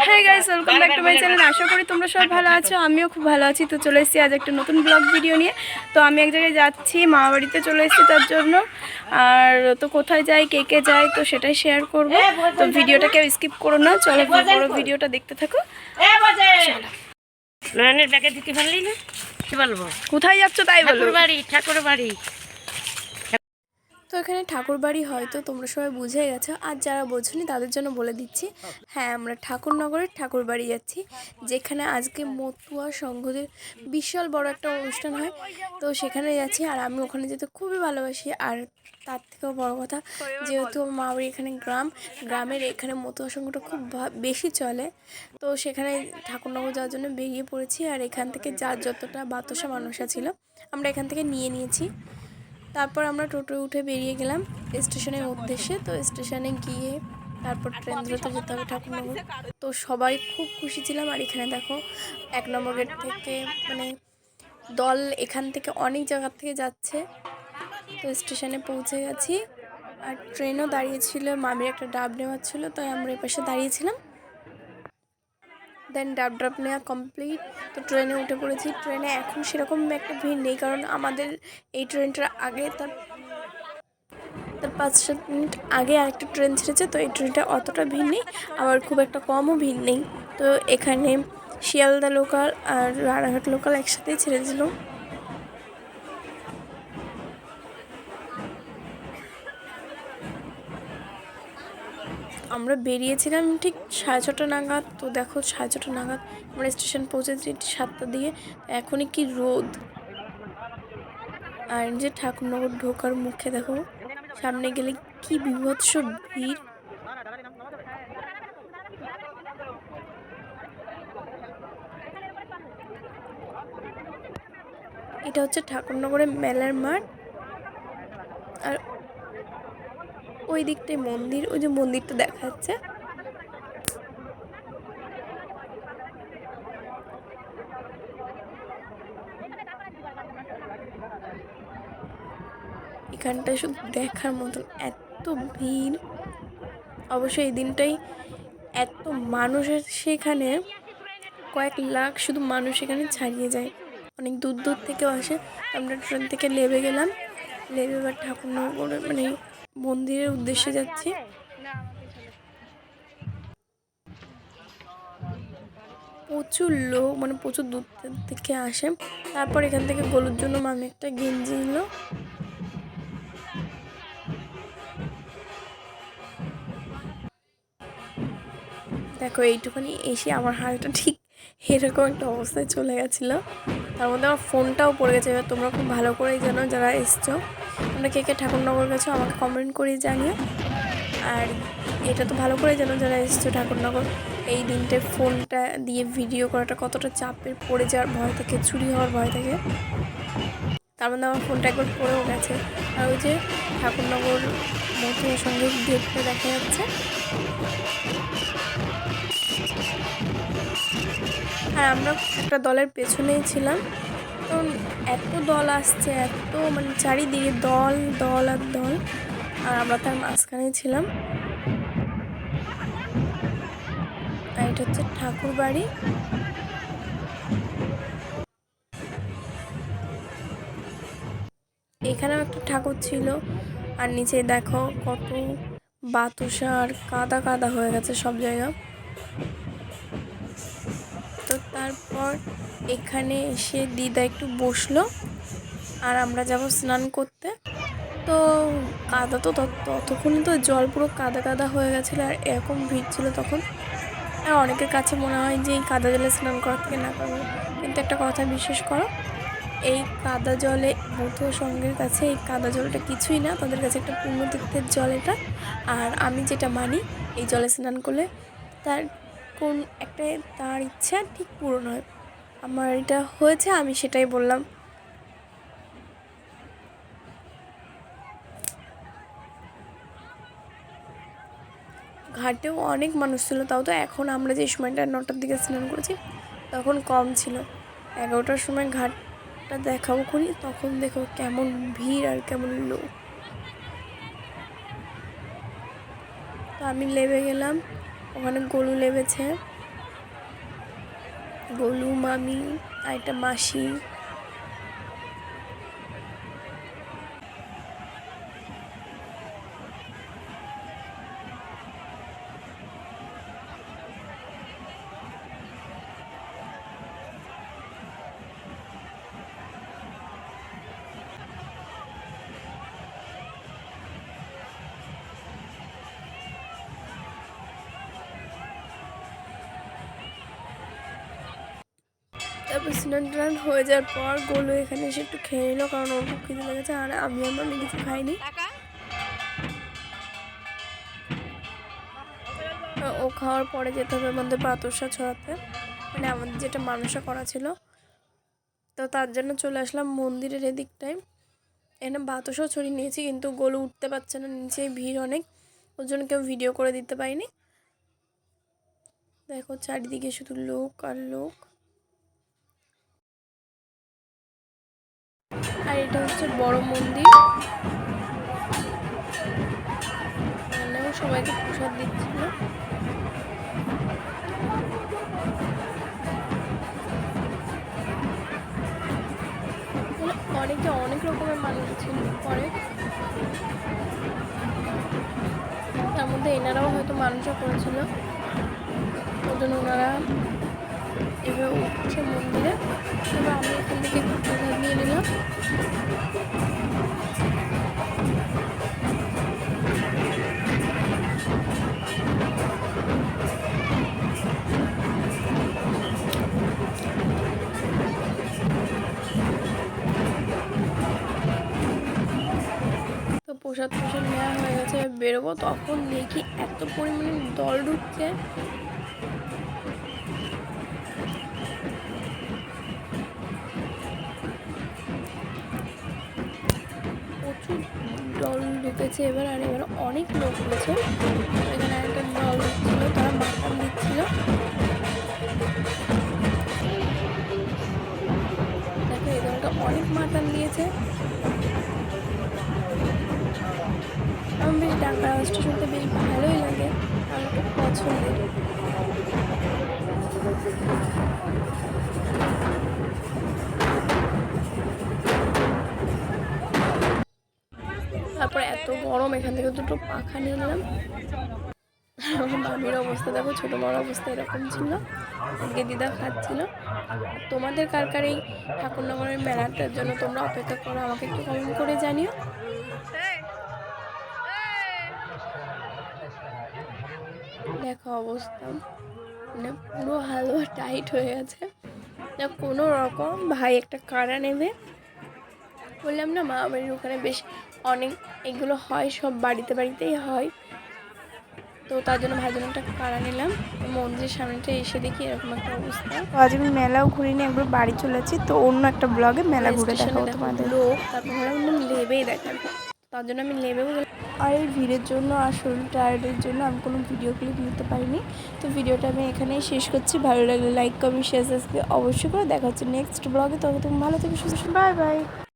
হ্যাঁ guys, welcome back to my channel. আশা করি তোমরা সবাই ভালো আছো, আমিও খুব ভালো আছি। তো চলে এসেছি আজ একটা নতুন ব্লগ ভিডিও নিয়ে। তো আমি এক জায়গায় যাচ্ছি, মা বাড়িতে চলে এসেছি তার জন্য। আর তো কোথায় যাই, কে কে যাই, তো সেটাই শেয়ার করবো। তো ভিডিওটা কেউ স্কিপ করো না, চলো পুরো ভিডিওটা দেখতে থাকো। নয়নের ব্যাগে দিতে পারলি না, কি বলবো? কোথায় যাচ্ছ তাই বলো। ঠাকুর বাড়ি। তো এখানে ঠাকুরবাড়ি হয়তো তোমরা সবাই বুঝে গেছো, আর যারা বোঝনি তাদের জন্য বলে দিচ্ছি। হ্যাঁ, আমরা ঠাকুরনগরের ঠাকুরবাড়ি যাচ্ছি, যেখানে আজকে মতুয়া সংঘদের বিশাল বড় একটা অনুষ্ঠান হয়। তো সেখানে যাচ্ছি, আর আমি ওখানে যেতে খুবই ভালোবাসি। আর তার থেকেও বড় কথা, যেহেতু আমার মা বাড়ি এখানে গ্রামের এখানে মতুয়া সংঘটা খুব বেশি চলে। তো সেখানে ঠাকুরনগর যাওয়ার জন্য বেরিয়ে পড়েছি। আর এখান থেকে যার যতটা বাতাসা মানুষা ছিল আমরা এখান থেকে নিয়েছি। তারপর আমরা টোটোয় উঠে বেরিয়ে গেলাম স্টেশনের উদ্দেশ্যে। তো স্টেশনে গিয়ে তারপর ট্রেন ধরতে যেতে হবে ঠাকুরনগর। তো সবাই খুব খুশি ছিলাম। আর এখানে দেখো 1 নম্বর গেট থেকে মানে দল এখান থেকে অনেক জায়গার থেকে যাচ্ছে। তো স্টেশনে পৌঁছে গেছি, আর ট্রেনও দাঁড়িয়েছিল, মামির একটা ডাব নেওয়ার ছিল, তাই আমরা এই পাশে দাঁড়িয়েছিলাম। দেন ডাব নেওয়া কমপ্লিট। তো ট্রেনে উঠে পড়েছি। ট্রেনে এখন সেরকম একটা ভিড় নেই, কারণ আমাদের এই ট্রেনটার আগে তার 5-7 মিনিট আগে আরেকটা ট্রেন ছেড়েছে। তো এই ট্রেনটা অতটা ভিড় নেই, আবার খুব একটা কমও ভিড় নেই। তো এখানে শিয়ালদা লোকাল আর রানাঘাট লোকাল একসাথেই ছেড়েছিল। আমরা বেরিয়েছিলাম ঠিক 6:30 নাগাদ। তো দেখো 6:30 নাগাদ আমরা স্টেশন পৌঁছেছি 7টা দিয়ে। এখনই কি রোদ। আর যে ঠাকুরনগর ঢোকার মুখে দেখো সামনে গেলে কি বিভৎস ভিড়। এটা হচ্ছে ঠাকুরনগরের মেলার মাঠ। আর ওই দিকটাই মন্দির, ওই যে মন্দিরটা দেখা যাচ্ছে। এখানটা শুধু দেখার মতন, এত ভিড়। অবশ্যই এই দিনটাই এত মানুষের, সেখানে কয়েক লাখ শুধু মানুষ এখানে ছাড়িয়ে যায়, অনেক দূর দূর থেকেও আসে। আমরা ট্রেন থেকে নেমে গেলাম, নেমে এবার ঠাকুরনগর মানে মন্দিরের উদ্দেশ্যে যাচ্ছি। প্রচুর লোক, মানে প্রচুর দূর থেকে আসে। তারপর এখান থেকে গলুর জন্য মামি একটা গেঞ্জি নিল। দেখো এইটুখানি এসে আমার হাতটা ঠিক এরকম একটা অবস্থায় চলে গেছিলো। তার মধ্যে আমার ফোনটাও পড়ে গেছে। এবার তোমরা খুব ভালো করেই জানো যারা এসছো, তোমরা কে কে ঠাকুরনগর গেছো আমাকে কমেন্ট করে জানিও। আর এটা তো ভালো করে জানো যারা এসছো ঠাকুরনগর, এই দিনটায় ফোনটা দিয়ে ভিডিও করাটা কতটা চাপের, পড়ে যাওয়ার ভয় থাকে, চুরি হওয়ার ভয় থাকে। তার মধ্যে আমার ফোনটা একবার পড়েও গেছে। আর ওই যে ঠাকুরনগর মতুয়ার সঙ্গে গেটটা দেখা যাচ্ছে। আর আমরা একটা দলের পেছনেই ছিলাম। তো এত দল আসছে, এত মানে চারিদিকে দল দল আর দল, আর আমরা তার মাঝখানেই ছিলাম। আর এটা হচ্ছে ঠাকুর বাড়ি। এখানেও একটা ঠাকুর ছিল। আর নিচে দেখো কত বাতাসা আর কাদা কাদা হয়ে গেছে সব জায়গা। তো তারপর এখানে এসে দিদা একটু বসলো, আর আমরা যাব স্নান করতে। তো কাদা তো ততক্ষণই তো জল পুরো কাদা কাদা হয়ে গেছিলো, আর এরকম ভিড় ছিল তখন। আর অনেকের কাছে মনে হয় যে এই কাদা জলে স্নান করার থেকে না করবো, কিন্তু একটা কথা বিশ্বাস করো, এই কাদা জলে মতুয়া সঙ্গের কাছে এই কাদা জলটা কিছুই না, তাদের কাছে একটা পুণ্যতীর্থের জল এটা। আর আমি যেটা মানি, এই জলে স্নান করলে তার কোন একটা তার ইচ্ছা ঠিক পূরণ হয়। আমার এটা হয়েছে, আমি সেটাই বললাম। ঘাটেও অনেক মানুষ ছিল, তাও তো এখন আমরা যে সময়টা 9টার দিকে স্নান করেছি তখন কম ছিল। 11টার সময় ঘাটটা দেখাবো করি, তখন দেখো কেমন ভিড় আর কেমন লোক। তো আমি নেমে গেলাম, ওখানে গোলু লেবেছে, গোলু, মামি আর একটা মাসি। তারপর স্নান টান হয়ে যাওয়ার পর গোলু এখানে এসে একটু খেয়ে নিল, কারণ ওর খুব খিদে লেগেছে। আর আমি আর মামি কিছু খাইনি। ও খাওয়ার পরে যেতে হবে আমাদের বাতাসা ছড়াতে, মানে আমাদের যেটা মানসা করা ছিল। তো তার জন্য চলে আসলাম মন্দিরের এদিকটায়। এখানে বাতাসাও ছড়িয়ে নিয়েছি, কিন্তু গোলু উঠতে পারছে না, নিচে ভিড় অনেক, ওর জন্য কেউ ভিডিও করে দিতে পারিনি। দেখো চারিদিকে শুধু লোক আর লোক। আর এটা হচ্ছে বড় মন্দির, এখানেও সবাইকে প্রসাদ দিচ্ছিল। অনেকে অনেক রকমের মানুষ ছিল পরে, তার মধ্যে এনারাও হয়তো মানুষও করেছিল, ওই জন্য ওনারা এভাবে উঠছে মন্দিরে। এবার আমি এখান থেকে একটু প্রসাদ নিয়ে নিলাম। তো প্রসাদ নেওয়া হয়ে গেছে, বেরোবো তখন দেখি এত পরিমাণে দল ঢুকছে। প্রচুর দল ঢুকেছে এবার, আর এবার অনেক লোক হয়েছে। এখানে একটা দল ঢুকছিল, তারা মাথান দিচ্ছিল। দেখো এই দলটা অনেক মাথান দিয়েছে। আমার বেশ ডাঙ্গা আওয়াজটা শুনতে বেশ ভালোই লাগে, আমার খুব পছন্দের। তারপর এত গরম, এখান থেকে দুটো পাখা নিয়ে নিলাম। আমার মামির অবস্থা দেখো, ছোটো বড় অবস্থা এরকম ছিল। আজকে দিদা খাচ্ছিল। তোমাদের কার কার এই ঠাকুরনগরের মেলাটার জন্য তোমরা অপেক্ষা করো, আমাকে একটু কমেন্ট করে জানিও। দেখো অবস্থা, মানে পুরো হালুয়া টাইট হয়ে গেছে। কোনো রকম ভাই একটা কাড়া নেবে, বললাম না মা বাড়ির ওখানে বেশ অনেক এগুলো হয়, সব বাড়িতে বাড়িতেই হয়। তো তার জন্য ভাই জন্য একটা কাড়া নিলাম। মন্দিরের সামনেটা এসে দেখি এরকম একটা অবস্থা। তো আজ আমি মেলাও ঘুরিনি, একবার বাড়ি চলেছি। তো অন্য একটা ব্লগে মেলা ঘুরে দেখাবো তোমাদের। লোক তারপর ভাবলাম লেবেই দেখার, তার জন্য আমি লেবেও গেলাম। আর এই ভিড়ের জন্য আর শরীর টায়ার্ডের জন্য আমি কোনো ভিডিও ক্লিপ নিতে পারিনি। তো ভিডিওটা আমি এখানেই শেষ করছি। ভালো লাগলে লাইক কমেন্ট শেয়ার সাবস্ক্রাইব অবশ্যই করে। দেখা হচ্ছে নেক্সট ব্লগে। তবে তুমি ভালো থেকে সুস্থ, বাই বাই।